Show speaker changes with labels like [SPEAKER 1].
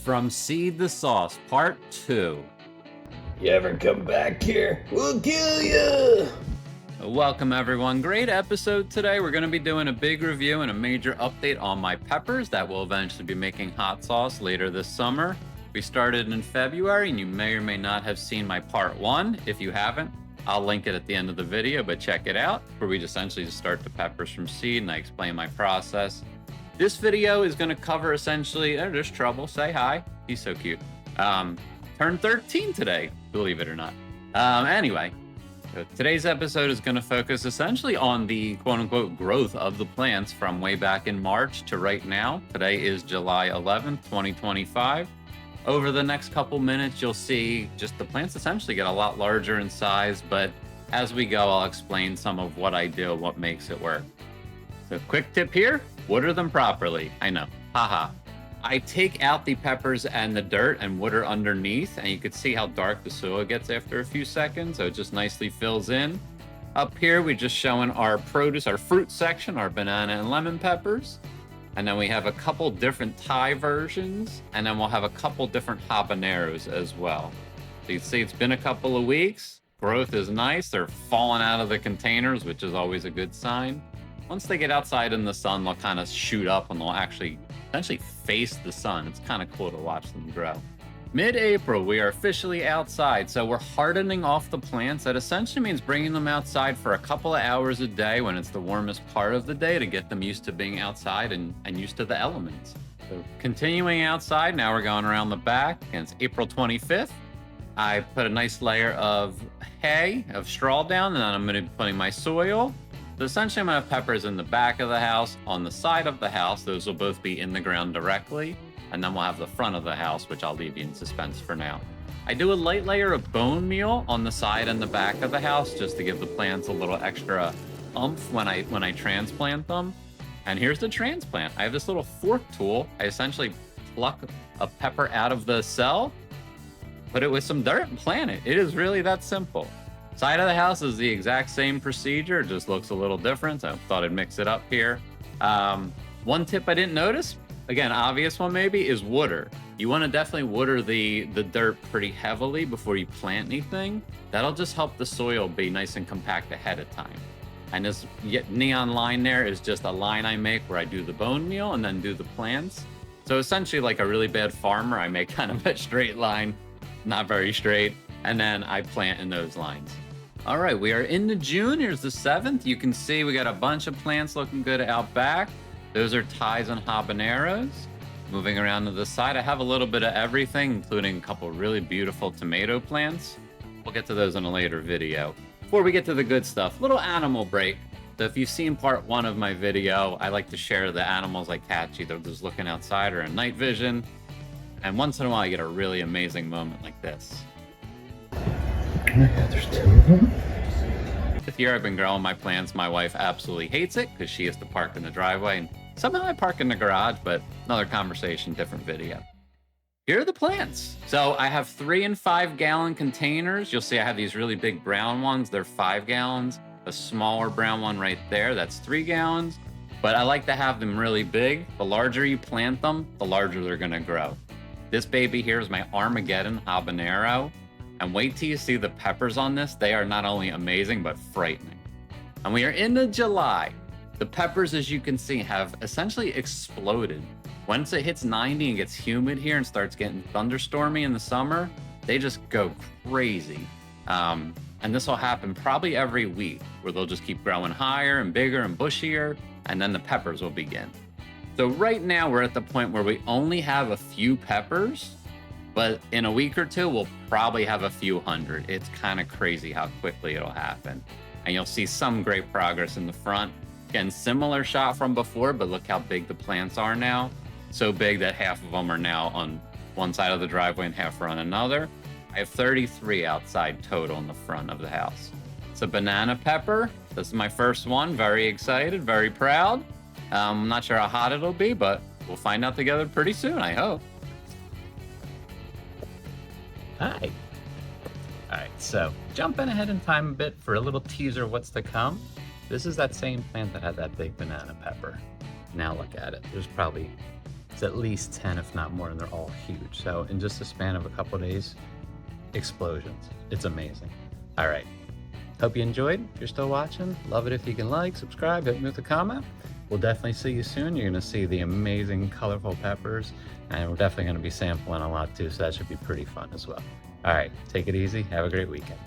[SPEAKER 1] From Seed to Sauce, Part 2.
[SPEAKER 2] You ever come back here, we'll kill you!
[SPEAKER 1] Welcome everyone. Great episode today. We're going to be doing a big review and a major update on my peppers that will eventually be making hot sauce later this summer. We started in February and you may or may not have seen my Part 1. If you haven't, I'll link it at the end of the video, but check it out, where we essentially just start the peppers from seed and I explain my process. This video is going to cover essentially, there's Trouble, say hi, he's so cute. Turned 13 today, believe it or not. Anyway, so today's episode is going to focus essentially on the quote-unquote growth of the plants from way back in March to right now. Today is July 11th, 2025. Over the next couple minutes, you'll see just the plants essentially get a lot larger in size, but as we go, I'll explain some of what I do, what makes it work. So quick tip here, water them properly. I know, haha. I take out the peppers and the dirt and water underneath, and you can see how dark the soil gets after a few seconds, so it just nicely fills in. Up here, we're just showing our produce, our fruit section, our banana and lemon peppers. And then we have a couple different Thai versions, and then we'll have a couple different habaneros as well. So you can see it's been a couple of weeks. Growth is nice. They're falling out of the containers, which is always a good sign. Once they get outside in the sun, they'll kind of shoot up and they'll actually essentially face the sun. It's kind of cool to watch them grow. Mid-April, we are officially outside, so we're hardening off the plants. That essentially means bringing them outside for a couple of hours a day when it's the warmest part of the day to get them used to being outside and used to the elements. So continuing outside, now we're going around the back, and it's April 25th. I put a nice layer of hay, of straw down, and then I'm going to be putting my soil. So essentially, I'm going to have peppers in the back of the house, on the side of the house. Those will both be in the ground directly. And then we'll have the front of the house, which I'll leave you in suspense for now. I do a light layer of bone meal on the side and the back of the house just to give the plants a little extra oomph when I transplant them. And here's the transplant. I have this little fork tool. I essentially pluck a pepper out of the cell, put it with some dirt and plant it. It is really that simple. Side of the house is the exact same procedure. It just looks a little different. I thought I'd mix it up here. One tip I didn't notice, again, obvious one maybe, is water. You want to definitely water the dirt pretty heavily before you plant anything. That'll just help the soil be nice and compact ahead of time. And this neon line there is just a line I make where I do the bone meal and then do the plants. So essentially, like a really bad farmer, I make kind of a straight line, not very straight, and then I plant in those lines. All right, we are into June. Here's the 7th. You can see we got a bunch of plants looking good out back. Those are Thais and habaneros. Moving around to the side, I have a little bit of everything, including a couple really beautiful tomato plants. We'll get to those in a later video. Before we get to the good stuff, little animal break. So if you've seen part 1 of my video, I like to share the animals I catch, either just looking outside or in night vision. And once in a while, I get a really amazing moment like this.
[SPEAKER 2] Oh my God, there's 2 of them?
[SPEAKER 1] This year I've been growing my plants. My wife absolutely hates it because she has to park in the driveway. And somehow I park in the garage, but another conversation, different video. Here are the plants. So I have 3 and 5 gallon containers. You'll see I have these really big brown ones. They're 5 gallons. A smaller brown one right there, that's 3 gallons. But I like to have them really big. The larger you plant them, the larger they're gonna grow. This baby here is my Armageddon habanero. And wait till you see the peppers on this. They are not only amazing, but frightening. And we are into July. The peppers, as you can see, have essentially exploded. Once it hits 90 and gets humid here and starts getting thunderstormy in the summer, they just go crazy. And this will happen probably every week, where they'll just keep growing higher and bigger and bushier, and then the peppers will begin. So right now we're at the point where we only have a few peppers, but in a week or two, we'll probably have a few hundred. It's kind of crazy how quickly it'll happen. And you'll see some great progress in the front. Again, similar shot from before, but look how big the plants are now. So big that half of them are now on one side of the driveway and half are on another. I have 33 outside total in the front of the house. It's a banana pepper. This is my first one. Very excited, very proud. I'm not sure how hot it'll be, but we'll find out together pretty soon, I hope. Hi. All right, so jumping ahead in time a bit for a little teaser of what's to come. This is that same plant that had that big banana pepper. Now look at it. There's probably It's at least 10, if not more, and they're all huge. So in just a span of a couple of days, explosions. It's amazing. All right. Hope you enjoyed. If you're still watching, love it if you can like, subscribe, hit me with a comment. We'll definitely see you soon. You're gonna see the amazing colorful peppers, and we're definitely gonna be sampling a lot too, so that should be pretty fun as well. All right, take it easy. Have a great weekend.